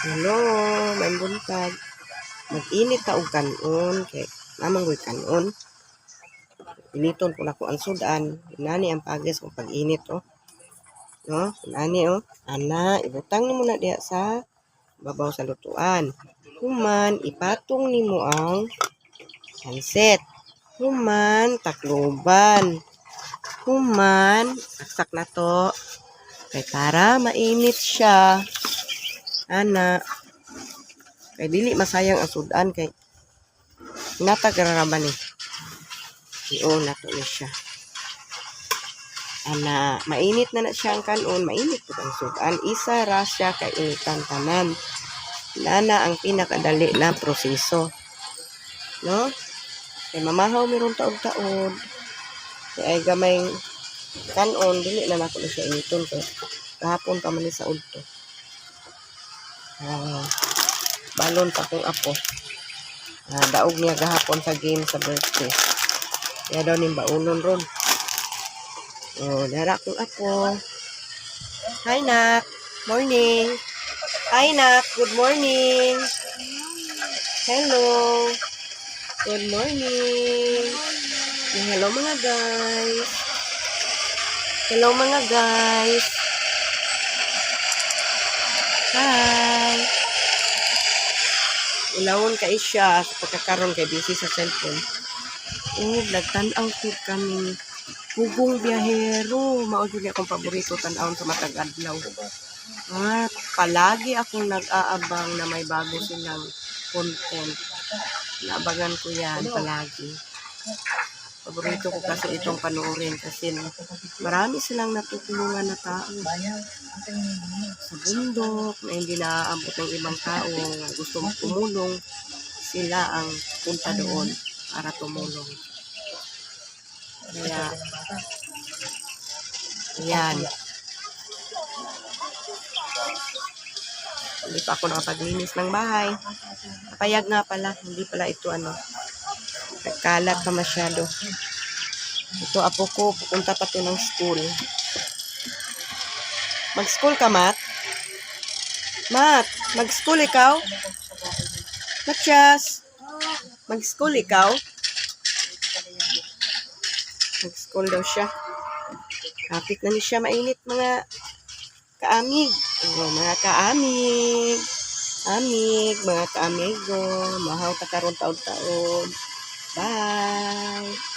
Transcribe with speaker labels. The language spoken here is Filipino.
Speaker 1: Hello, may buntag. Mag-init ta og kanon kay namang goy kanon. Initon ko nako ang sudan. Inani ang pagis kung pag-init oh. No, inani oh. Ana, ibutang nimo na diha sa babaw sa lutuan. Human ipatong nimo ang pansit. Human takloban. Human aksak na to. Kay para mainit siya. Ana, kay dili masayang ang sudan kay natagaraman eh. Iyo nato na siya. Ana, mainit na siya ang kanon, mainit po ang sudan. Isa ra siya kay initan tanan. Nana ang pinakadali na proseso. No? Kay mamahaw meron taod-taod. Kay ay gamay kanon, dili na nako na siya initon kay kahapon pa man sa udto. Balon pa kong apo. Daog niya gahapon sa game sa birthday. Kaya daw ning baunon ron. Dara kong apo. Hi, nak. Morning. Hi, nak. Good morning. Hello. Good morning. Hello, mga guys. Hello, mga guys. Hi. Ulawon kay siya sa pagkakaroon kay busy sa cellphone. Nagtanaw ko kami Pugong Biyahero. Mao gyud akong paborito tan-awon sa matag adlaw. Palagi akong nag-aabang na may bago silang content. Naabangan ko yan palagi. Paborito ko kasi itong panoorin kasi marami silang natutulungan na tao sa bundok na hindi naaabot ng ibang tao gusto tumulong, sila ang punta doon para tumulong. Kaya yan, hindi pa ako nakapaglinis ng bahay. Kapayag nga pala, hindi pala ito nagkalat pa masyado. Ito apo ko, pupunta pa to ng school. Mag-school ka, Mat? Mat, mag-school ikaw? Matchas, mag-school ikaw? Mag-school daw siya. Kapit na niya siya mainit, mga kaamig. Mga kaamig. Amig, mga kaamigo. Mahaw ta karon taon-taon. Bye!